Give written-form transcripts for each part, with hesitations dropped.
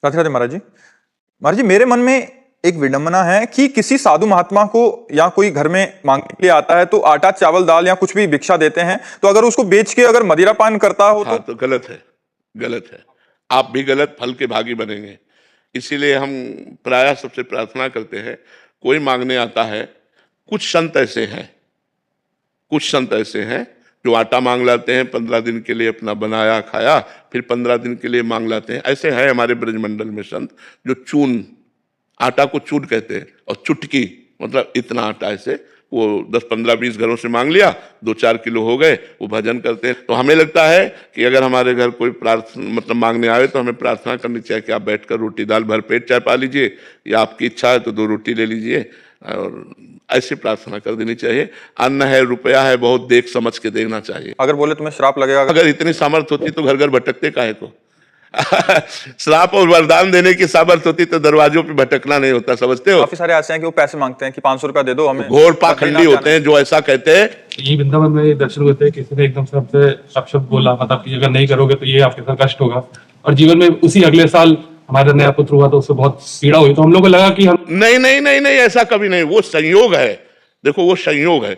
राधे राधे महाराज जी। महाराज जी, मेरे मन में एक विडंबना है कि किसी साधु महात्मा को या कोई घर में मांगने के लिए आता है तो आटा चावल दाल या कुछ भी भिक्षा देते हैं, तो अगर उसको बेच के अगर मदिरा पान करता हो हाँ, तो गलत है, गलत है। आप भी गलत फल के भागी बनेंगे। इसीलिए हम प्रायः सबसे प्रार्थना करते हैं, कोई मांगने आता है, कुछ संत ऐसे हैं जो आटा मांग लाते हैं, 15 दिन के लिए अपना बनाया खाया, फिर 15 दिन के लिए मांग लाते हैं। ऐसे हैं हमारे ब्रजमंडल में संत जो चून, आटा को चून कहते हैं, और चुटकी मतलब इतना आटा, ऐसे वो 10, 15, 20 घरों से मांग लिया, 2-4 किलो हो गए, वो भजन करते हैं। तो हमें लगता है कि अगर हमारे घर कोई प्रार्थना मतलब मांगने आए तो हमें प्रार्थना करनी चाहिए कि आप बैठकर रोटी दाल भर पेट चाय पा लीजिए, या आपकी इच्छा है तो 2 रोटी ले लीजिए, और ऐसी प्रार्थना कर देनी चाहिए। अन्न है, रुपया है, बहुत देख समझ के देना चाहिए। अगर बोले तुम्हें श्राप लगेगा, अगर इतनी सामर्थ होती तो घर घर भटकते काहे को? श्राप और वरदान देने की सामर्थ होती तो दरवाजों पे भटकना नहीं होता, समझते हो? काफी सारे ऐसे हैं कि वो पैसे मांगते हैं कि 500 रुपया दे दो हमें। घोर पाखंडी होते हैं जो ऐसा कहते हैं। ये वृंदावन में दर्शन हुए थे, किसी ने एकदम से हमसे अपशब्द बोला, मतलब कि अगर नहीं करोगे तो ये आपके साथ कष्ट होगा। और जीवन में उसी अगले साल हमारा नया पुत्र हुआ तो उससे बहुत पीड़ा हुई। तो हम लोग को लगा कि हम नहीं, ऐसा कभी नहीं। वो संयोग है, देखो वो संयोग है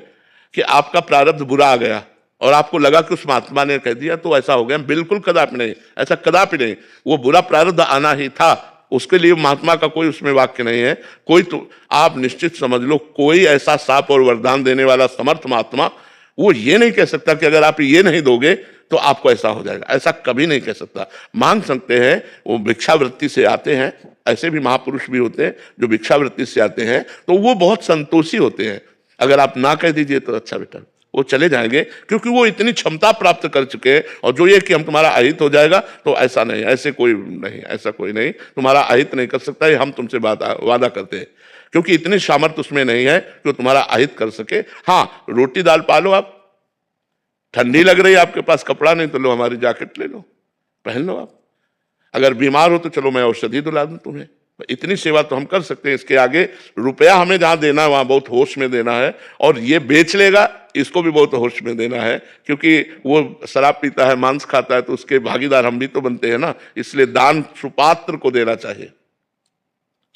कि आपका प्रारब्ध बुरा आ गया और आपको लगा कि उस महात्मा ने कह दिया तो ऐसा हो गया। बिल्कुल कदापि नहीं, ऐसा कदापि नहीं। वो बुरा प्रारब्ध आना ही था, उसके लिए महात्मा का कोई उसमें वाक्य नहीं है। कोई तो आप निश्चित समझ लो, कोई ऐसा शाप और वरदान देने वाला समर्थ महात्मा वो ये नहीं कह सकता कि अगर आप ये नहीं दोगे तो आपको ऐसा हो जाएगा, ऐसा कभी नहीं कह सकता। मांग सकते हैं, वो भिक्षावृत्ति से आते हैं, ऐसे भी महापुरुष भी होते हैं जो भिक्षावृत्ति से आते हैं, तो वो बहुत संतोषी होते हैं। अगर आप ना कह दीजिए तो अच्छा बेटा, वो चले जाएंगे, क्योंकि वो इतनी क्षमता प्राप्त कर चुके हैं। और जो ये कि हम तुम्हारा अहित हो जाएगा, तो ऐसा नहीं, ऐसा कोई नहीं तुम्हारा अहित नहीं कर सकता। ये हम तुमसे वादा करते हैं, क्योंकि इतनी सामर्थ्य उसमें नहीं है कि तुम्हारा अहित कर सके। हाँ, रोटी दाल पालो, आप ठंडी लग रही है, आपके पास कपड़ा नहीं तो लो हमारी जैकेट ले लो, पहन लो। आप अगर बीमार हो तो चलो मैं औषधि दिला दूं तुम्हें। इतनी सेवा तो हम कर सकते हैं। इसके आगे रुपया हमें जहां देना है वहां बहुत होश में देना है, और ये बेच लेगा इसको भी बहुत होश में देना है, क्योंकि वो शराब पीता है, मांस खाता है, तो उसके भागीदार हम भी तो बनते हैं ना। इसलिए दान सुपात्र को देना चाहिए।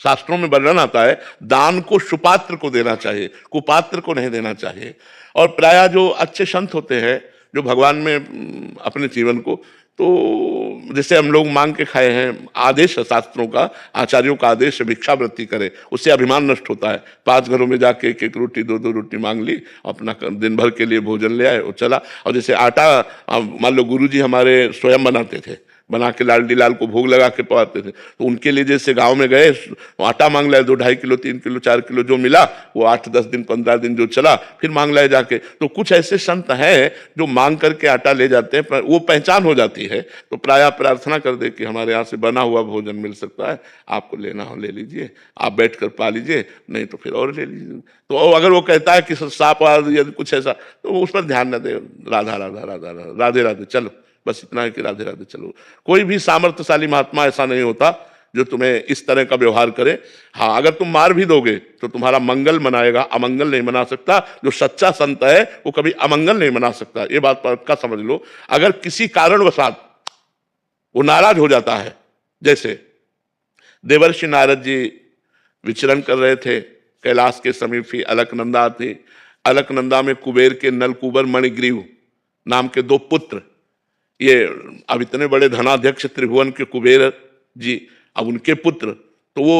शास्त्रों में वर्णन आता है दान को सुपात्र को देना चाहिए, कुपात्र को नहीं देना चाहिए। और प्रायः जो अच्छे संत होते हैं जो भगवान में अपने जीवन को, तो जैसे हम लोग मांग के खाए हैं, आदेश है शास्त्रों का, आचार्यों का आदेश है भिक्षावृत्ति करे, उससे अभिमान नष्ट होता है। 5 घरों में जाके 1-1 रोटी 2-2 रोटी मांग ली, अपना दिन भर के लिए भोजन ले आए और चला। और जैसे आटा मान लो गुरुजी हमारे स्वयं बनाते थे, बना के लालडी लाल को भोग लगा के पवाते थे, तो उनके लिए जैसे गांव में गए आटा मांग लाए, 2-2.5 किलो 3 किलो 4 किलो जो मिला वो 8-10 दिन 15 दिन जो चला, फिर मांग लाए जाके। तो कुछ ऐसे संत हैं जो मांग करके आटा ले जाते हैं, वो पहचान हो जाती है। तो प्रायः प्रार्थना कर दे कि हमारे यहाँ से बना हुआ भोजन मिल सकता है, आपको लेना हो ले लीजिए, आप बैठ कर पा लीजिए, नहीं तो फिर और ले लीजिए। तो अगर वो कहता है कि सांप या कुछ ऐसा, तो उस पर ध्यान न दे, राधा राधा राधा राधे राधे चलो, बस इतना है कि राधे राधे चलो। कोई भी सामर्थ्यशाली महात्मा ऐसा नहीं होता जो तुम्हें इस तरह का व्यवहार करे। हाँ, अगर तुम मार भी दोगे तो तुम्हारा मंगल मनाएगा, अमंगल नहीं मना सकता। जो सच्चा संत है वो कभी अमंगल नहीं मना सकता, ये बात पक्का समझ लो। अगर किसी कारणवशात वो नाराज हो जाता है, जैसे देवर्षि नारद जी विचरण कर रहे थे कैलाश के समीप ही अलकनंदा थी। अलकनंदा में कुबेर के नलकुबर मणिग्रीव नाम के 2 पुत्र, ये अब इतने बड़े धनाध्यक्ष त्रिभुवन के कुबेर जी, अब उनके पुत्र, तो वो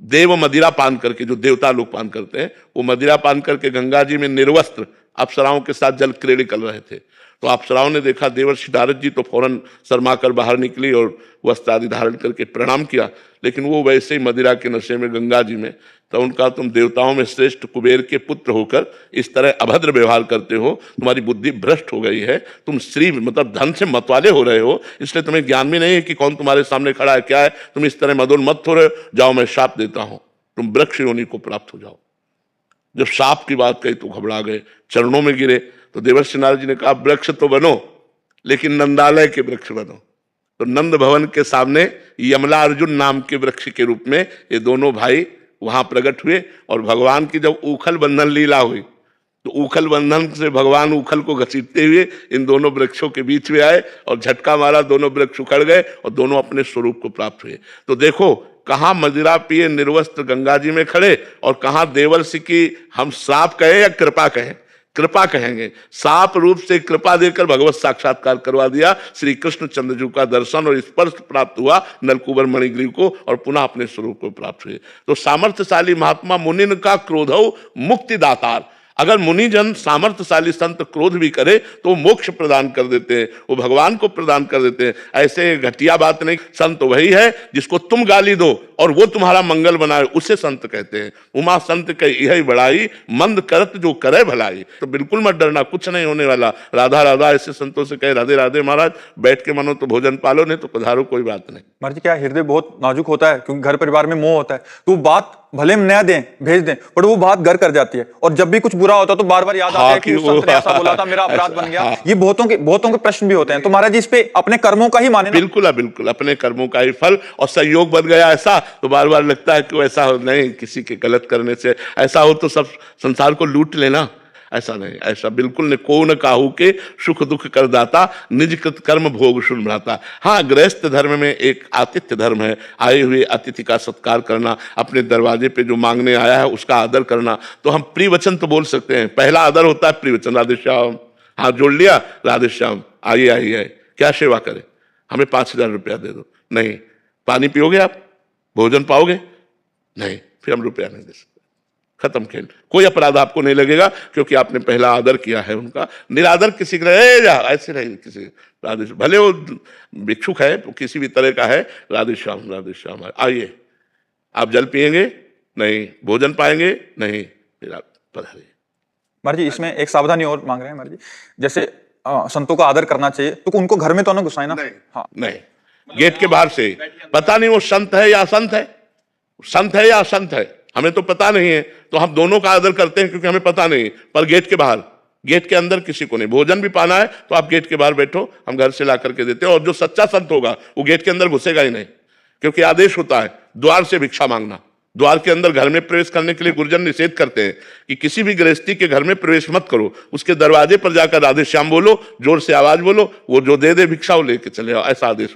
देव मदिरा पान करके, जो देवता लोग पान करते हैं, वो मदिरा पान करके गंगा जी में निर्वस्त्र अप्सराओं के साथ जल क्रीड़ा कर रहे थे। तो अप्सराओं ने देखा देवर्षि नारद जी, तो फौरन शर्मा कर बाहर निकली और वस्त्र आदि धारण करके प्रणाम किया। लेकिन वो वैसे ही मदिरा के नशे में गंगा जी में, तो उनका तुम देवताओं में श्रेष्ठ कुबेर के पुत्र होकर इस तरह अभद्र व्यवहार करते हो, तुम्हारी बुद्धि भ्रष्ट हो गई है, तुम श्री मतलब धन से मतवाले हो रहे हो, इसलिए तुम्हें ज्ञान भी नहीं है कि कौन तुम्हारे सामने खड़ा है, क्या है। तुम इस तरह मदोन्मत्त हो रहे हो, जाओ मैं शाप देता हूं, तुम वृक्ष योनि को प्राप्त हो जाओ। जब शाप की बात कही तो घबरा गए, चरणों में गिरे। तो देवर्षि नारद जी ने कहा वृक्ष तो बनो, लेकिन नंदालय के वृक्ष बनो। तो नंद भवन के सामने यमला अर्जुन नाम के वृक्ष के रूप में ये दोनों भाई वहां प्रकट हुए। और भगवान की जब उखल बंधन लीला हुई तो उखल बंधन से भगवान उखल को घसीटते हुए इन दोनों वृक्षों के बीच में आए और झटका मारा, दोनों वृक्ष उखड़ गए और दोनों अपने स्वरूप को प्राप्त हुए। तो देखो कहां मदिरा पिए निर्वस्त्र गंगा जी में खड़े और कहां देवर्षि की हम श्राप कहें या कृपा कहें, कृपा कहेंगे। साप रूप से कृपा देकर भगवत साक्षात्कार करवा दिया, श्री कृष्ण चंद्रजू का दर्शन और स्पर्श प्राप्त हुआ नलकुबर मणिग्रीव को और पुनः अपने स्वरूप को प्राप्त हुए। तो सामर्थ्यशाली महात्मा मुनिन का क्रोधौ मुक्ति दातार। अगर मुनिजन सामर्थ्यशाली संत क्रोध भी करे तो मोक्ष प्रदान कर देते हैं, वो भगवान को प्रदान कर देते हैं। ऐसे घटिया बात नहीं, संत वही है जिसको तुम गाली दो और वो तुम्हारा मंगल बनाए, उसे संत कहते हैं। उमा संत के यही बड़ाई, मंद करत जो करे भलाई। तो बिल्कुल मत डरना, कुछ नहीं होने वाला। राधा राधा ऐसे संतों से कहे राधे राधे महाराज, बैठ के मानो तो भोजन पालो, नहीं तो पधारो, कोई बात नहीं। महाराज जी क्या हृदय बहुत नाजुक होता है, क्योंकि घर परिवार में मोह होता है, तो बात भले हम नया दें भेज दें पर वो बात घर कर जाती है, और जब भी कुछ बुरा होता है तो बार बार याद आता है कि उस संत ने ऐसा बोला था, मेरा अपराध बन गया। ये बहुतों के प्रश्न भी होते हैं। तो महाराज जी इस पे अपने कर्मों का ही माने ना? बिल्कुल बिल्कुल, अपने कर्मों का ही फल। और संयोग बन गया ऐसा तो बार बार लगता है कि ऐसा नहीं, किसी के गलत करने से ऐसा हो तो सब संसार को लूट लेना, ऐसा नहीं, ऐसा बिल्कुल नहीं। को न काहू के सुख दुख कर दाता, निज कृत कर्म भोग सुन भ्राता। हाँ, गृहस्थ धर्म में एक आतिथ्य धर्म है, आए हुए अतिथि का सत्कार करना, अपने दरवाजे पे जो मांगने आया है उसका आदर करना। तो हम प्रिय वचन तो बोल सकते हैं, पहला आदर होता है प्रिय वचन, राधे श्याम, हाथ जोड़ लिया, राधे श्याम, आइए आइए, क्या सेवा करें, हमें 5,000 रुपया दे दो, नहीं। पानी पियोगे आप, भोजन पाओगे, नहीं, फिर हम रुपया नहीं दे सकते, खत्म खेल। कोई अपराध आपको नहीं लगेगा क्योंकि आपने पहला आदर किया है उनका। निरादर किसी का ऐसे नहीं, किसी राधे, भले वो भिक्षुक है, किसी भी तरह का है, राधे श्याम आइए। आप जल पिएंगे, नहीं। भोजन पाएंगे, नहीं, फिर आप पधारिए। महाराज जी इसमें एक सावधानी और मांग रहे हैं महाराज जी, जैसे संतों का आदर करना चाहिए तो उनको घर में तो ना घुसाए ना? नहीं, हाँ, नहीं, गेट के बाहर से। पता नहीं वो संत है या असंत है, संत है या असंत है, हमें तो पता नहीं है, तो हम दोनों का आदर करते हैं क्योंकि हमें पता नहीं। पर गेट के बाहर, गेट के अंदर किसी को नहीं। भोजन भी पाना है तो आप गेट के बाहर बैठो, हम घर से ला करके देते हैं। और जो सच्चा संत होगा वो गेट के अंदर घुसेगा ही नहीं, क्योंकि आदेश होता है द्वार से भिक्षा मांगना। द्वार के अंदर घर में प्रवेश करने के लिए गुरुजन निषेध करते हैं कि किसी भी गृहस्थी के घर में प्रवेश मत करो, उसके दरवाजे पर जाकर राधे श्याम बोलो, जोर से आवाज बोलो, वो जो दे भिक्षा वो लेके चले आओ, ऐसा आदेश हो।